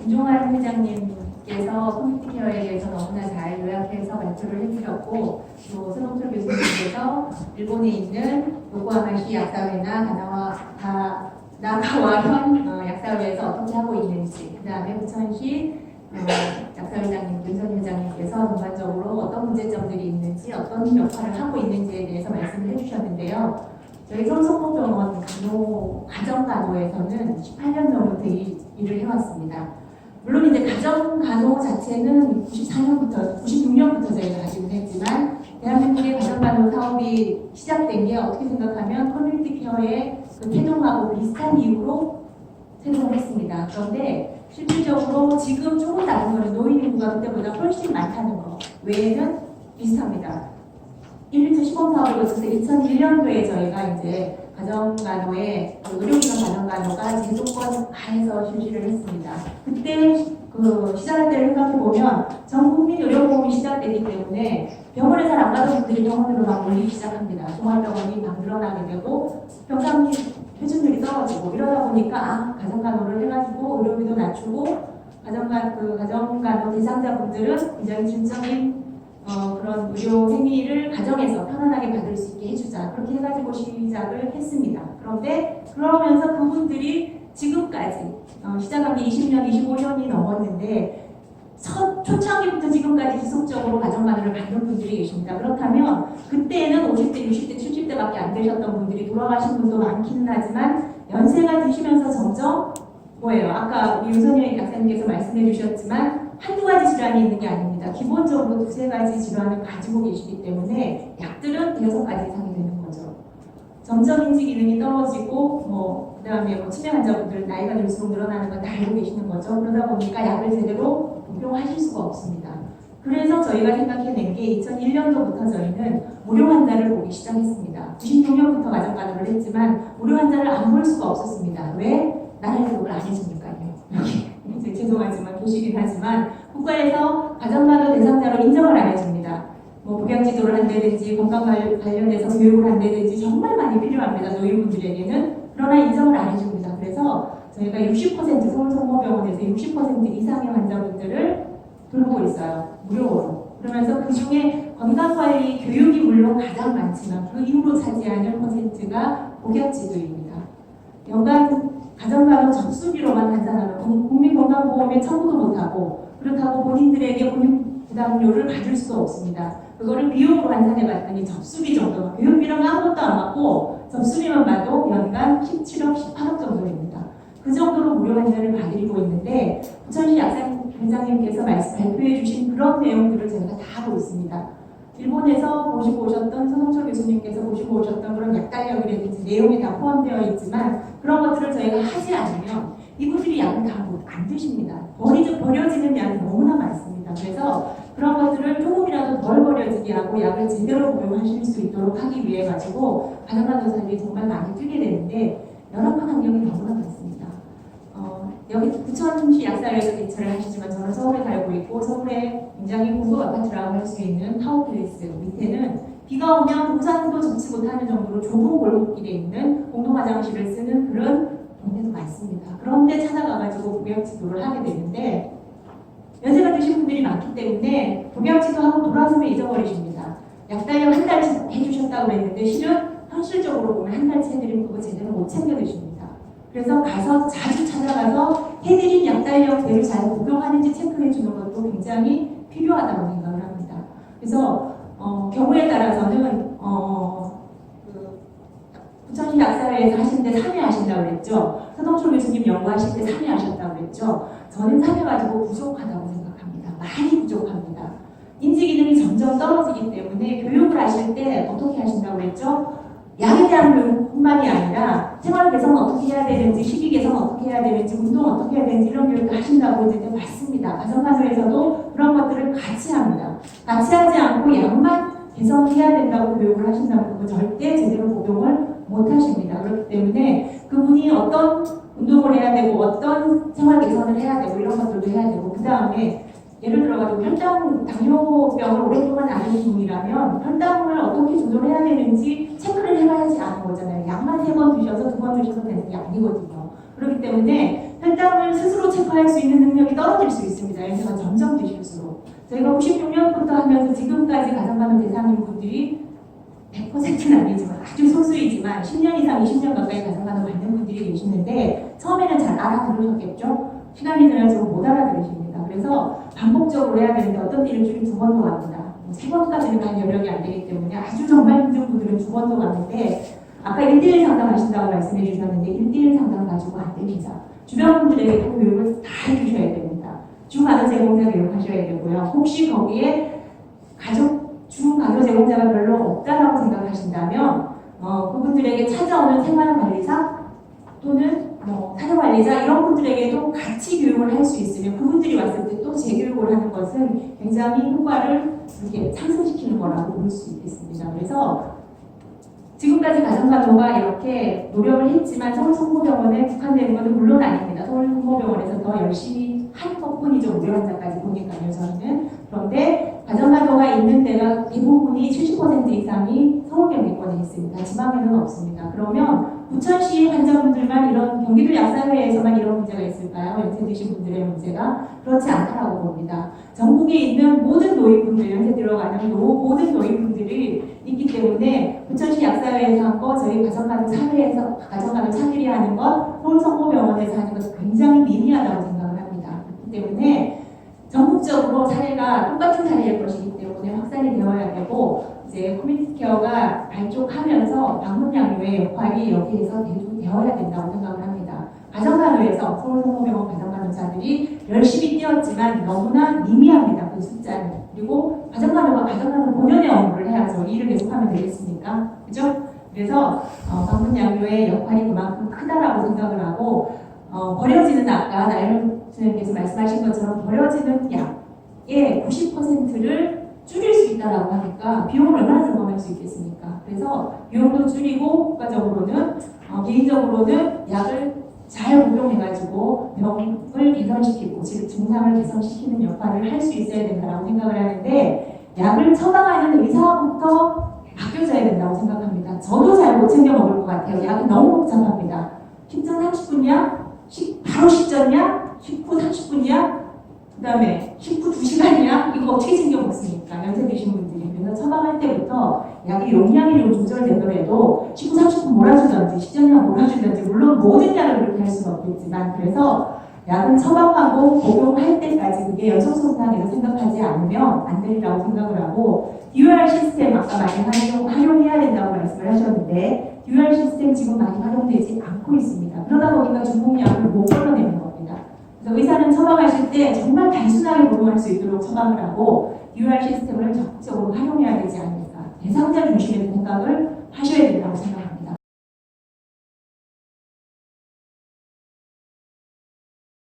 김종환 회장님께서 커뮤니티 케어에 대해서 너무나 잘 요약해서 발표를 해주셨고, 또 손홍철 교수님께서 일본에 있는 요코하마시 약사회나 나가와현 약사회에서 어떻게 하고 있는지, 그 다음에 부천시 약사회장님, 윤선 회장님께서 전반적으로 어떤 문제점들이 있는지, 어떤 역할을 하고 있는지에 대해서 말씀을 해주셨는데요. 저희 성성모병원 가정간호에서는 18년 전부터 일을 해왔습니다. 물론 이제 가정간호 자체는 96년부터 저희가 가지고 했지만, 대한민국의 가정간호 사업이 시작된 게 어떻게 생각하면 커뮤니티 케어의 그 태동하고 비슷한 이유로 생성을 했습니다. 그런데 실질적으로 지금 조금 다른 거는 노인 인구가 그때보다 훨씬 많다는 거 외에는 비슷합니다. 1m 시범 사업을 거쳐서 2001년도에 저희가 이제 가정간호에 의료기관 가정간호가 제도권 하에서 실시를 했습니다. 그때 그 시작할 때를 생각해 보면 전 국민 의료보험이 시작되기 때문에 병원에 잘 안 가던 분들이 병원으로 막 몰리기 시작합니다. 종합병원이 막 늘어나게 되고 병상 회전율이 떨어지고 이러다 보니까 가정간호를 해가지고 의료비도 낮추고 가정간호 대상자분들은 굉장히 중적인 그런 의료 행위를 가정에서 편안하게 받을 수 있게 해주자. 그렇게 해가지고 시작을 했습니다. 그런데 그러면서 그분들이 지금까지 시작한 게 20년, 25년이 넘었는데 초창기부터 지금까지 지속적으로 가정간호를 받는 분들이 계십니다. 그렇다면 그때는 50대, 60대, 70대밖에 안 되셨던 분들이 돌아가신 분도 많기는 하지만 연세가 드시면서 점점 아까 우리 윤선희 약사님께서 말씀해 주셨지만 한두 가지 질환이 있는 게 아닙니다. 기본적으로 두세 가지 질환을 가지고 계시기 때문에 약들은 6가지 이상이 되는 거죠. 점점 인지 기능이 떨어지고 그다음에 치매 환자분들 나이가 들수록 늘어나는 건 다 알고 계시는 거죠. 그러다 보니까 약을 제대로 복용하실 수가 없습니다. 그래서 저희가 생각해낸 게 2001년도부터 저희는 무료 환자를 보기 시작했습니다. 96년부터 가정간호를 했지만 무료 환자를 안 볼 수가 없었습니다. 왜? 나라에서 그걸 안 해주니까요. 이제 죄송하지만 도시긴 하지만 국가에서 가정간호 대상자로 인정을 안 해줍니다. 복양지도를 한다든지 건강 관련해서 교육을 한다든지 정말 많이 필요합니다. 노인분들에게는. 그러나 인정을 안 해줍니다. 그래서 저희가 60% 서울성모병원에서 60% 이상의 환자분들을 돌보고 있어요. 무료로. 그러면서 그 중에 건강관리 교육이 물론 가장 많지만 그 이후로 차지하는 퍼센트가 복약지도입니다. 연간 가정간호 접수비로만 환산하면 국민건강보험에 청구도 못하고 그렇다고 본인들에게 본인부담료를 받을 수도 없습니다. 그거를 비용으로 환산해 봤더니 접수비 정도, 교육비는 아무것도 안 받고 접수비만 봐도 연간 17억, 18억 정도 됩니다. 그 정도로 무료 환자를 받고 있는데 부천시 약사회장님께서 발표해 주신 그런 내용들을 저희가 다 하고 있습니다. 일본에서 보시고 오셨던 손홍철 교수님께서 보시고 오셨던 그런 약달력이라든지 내용이 다 포함되어 있지만 그런 것들을 저희가 하지 않으면 이분들이 약을 다 안 드십니다. 버려지는 양이 너무나 많습니다. 그래서 그런 것들을 조금이라도 덜 버려지게 하고 약을 제대로 복용하실 수 있도록 하기 위해 가지고 가정간호사들이 정말 많이 뛰게 되는데 열악한 환경이 너무나 많습니다. 여기 부천시 약사회에서 대처를 하시지만 저는 서울에 살고 있고 서울에 굉장히 고급 아파트라고 할 수 있는 타워플레이스 밑에는 비가 오면 우산도 접지 못하는 정도로 좁은 골목길에 있는 공동 화장실을 쓰는 그런 동네도 많습니다. 그런데 찾아가가지고 복약지도를 하게 되는데 연세가 드신 분들이 많기 때문에 복약지도 하고 돌아서면 잊어버리십니다. 약달력 한 달치 해주셨다고 했는데 실은 현실적으로 보면 한 달치 해드리면 그거 제대로 못 챙겨 드십니다. 그래서 가서 자주 찾아가서 해드린 약달력대로 잘 복용하는지 체크해 주는 것도 굉장히 필요하다고 생각을 합니다. 그래서 경우에 따라서는 부천시 약사회에서 하시는데 참여하신다고 그랬죠. 서동철 교수님 연구하실 때 참여하셨다고 그랬죠. 저는 참여가지고 부족하다고 생각합니다. 많이 부족합니다. 인지기능이 점점 떨어지기 때문에 교육을 하실 때 어떻게 하신다고 그랬죠? 약에 대한 교육뿐만이 아니라 생활 개선 어떻게 해야 되는지, 식이 개선 어떻게 해야 되는지, 운동 어떻게 해야 되는지 이런 교육도 하신다고 이제 맞습니다. 가정간호에서도 그런 것들을 같이 합니다. 같이 하지 않고 약만 개선해야 된다고 교육을 하신다면 그거 절대 제대로 복용을 못 하십니다. 그렇기 때문에 그분이 어떤 운동을 해야 되고 어떤 생활 개선을 해야 되고 이런 것들도 해야 되고 그 다음에 예를 들어가지고 혈당, 당뇨병을 오랫동안 앓는 분이라면 혈당을 어떻게 조절해야 되는지 체크를 해봐야지 아는 거잖아요. 약만 3번 드셔서 2번 드셔서 되는 게 아니거든요. 그렇기 때문에 혈당을 스스로 체크 체크할 수 있는 능력이 떨어질 수 있습니다. 연세가 점점 드실수록. 저희가 96년부터 하면서 지금까지 가정간호 대상인 분들이 100%는 아니지만 아주 소수이지만 10년 이상 20년 가까이 가정간호 받는 분들이 계시는데 처음에는 잘 알아들으셨겠죠? 시간이 지날수록 못 알아들으십니다. 그래서 반복적으로 해야 되는데 어떤 때는 줄이 2번도 갑니다. 3번까지는 갈 여력이 안 되기 때문에 아주 정말 힘든 분들은 2번도 가는데 아까 1대1 상담하신다고 말씀해 주셨는데 1대1 상담 가지고 안 됩니다. 주변 분들에게 그 교육을 다 해주셔야 됩니다. 주가도 제공자 교육하셔야 되고요. 혹시 거기에 주가도 제공자가 별로 없다라고 생각하신다면 그분들에게 찾아오는 생활관리사 또는 사회관리자 이런 분들에게도 같이 교육을 할 수 있으면 그분들이 왔을 때 또 재교육을 하는 것은 굉장히 효과를 이렇게 상승시키는 거라고 볼 수 있겠습니다. 그래서 지금까지 가정간호가 이렇게 노력을 했지만 서울성모병원에 국한되는 것은 물론 아닙니다. 서울성모병원에서 더 열심히 한 것뿐이죠. 우리 환자까지 보니까요. 저희는. 그런데 가정간호가 있는 데가 대부분이 70% 이상이 서울경기권에 있습니다. 지방에는 없습니다. 그러면 부천시 환자분들만 이런 경기도 약사회에서만 이런 문제가 있을까요? 연세 드신 분들의 문제가 그렇지 않다라고 봅니다. 전국에 있는 모든 노인분들, 연세 들어가는 모든 노인분들이 있기 때문에 부천시 약사회에서 한 거, 저희 가정간호 사회에서 가정간호 차들이 하는 것, 서울성모병원에서 하는 것 굉장히 미미하다고 생각을 합니다. 그렇기 때문에 전국적으로 사례가 똑같은 사례일 것이기 때문에 확산이 되어야 되고 이제 커뮤니티 케어가 발족하면서 방문양료의 역할이 여기에서 대두되어야 된다고 생각을 합니다. 가정간호에서 서울성모병원 가정간호사들이 열심히 뛰었지만 너무나 미미합니다. 그 숫자는. 그리고 가정간호가 가정간호 본연의 업무를 해야죠. 일을 계속하면 되겠습니까? 그죠? 그래서 방문양료의 역할이 그만큼 크다라고 생각을 하고 버려지는 아까 나연 선생님께서 말씀하신 것처럼 버려지는 약의 90%를 줄일 수 있다라고 하니까 비용을 얼마나 절감할 수 있겠습니까? 그래서 비용도 줄이고 국가적으로는 개인적으로는 약을 잘 복용해가지고 병을 개선시키고 즉 증상을 개선시키는 역할을 할 수 있어야 된다고 생각을 하는데 약을 처방하는 의사부터 바뀌어져야 된다고 생각합니다. 저도 잘 못 챙겨 먹을 것 같아요. 약이 너무 복잡합니다. 식전 30분이야? 바로 식전이야? 식후 30분이야? 그 다음에 식후 2시간이야? 이거 어떻게 챙겨 먹습니까? 연세 드신 분들이. 그래서 처방할 때부터 약의 용량이 좀 조절되더라도 식후 30분 몰아주든지 식전이나 몰아주든지 물론 모든 약을 그렇게 할 수는 없겠지만 그래서 약은 처방하고 복용할 때까지 그게 연속선상이라고 생각하지 않으면 안 되리라고 생각을 하고 DUR 시스템 아까 많이 활용해야 된다고 말씀을 하셨는데 DUR 시스템 지금 많이 활용되지 않고 있습니다. 그러다 보니까 중복약을 못 걸러내는 겁니다. 그래서 의사는 처방하실 때 정말 단순하게 복용할 수 있도록 처방을 하고 DUR 시스템을 적극적으로 활용해야 되지 않을까. 대상자 중심의 생각을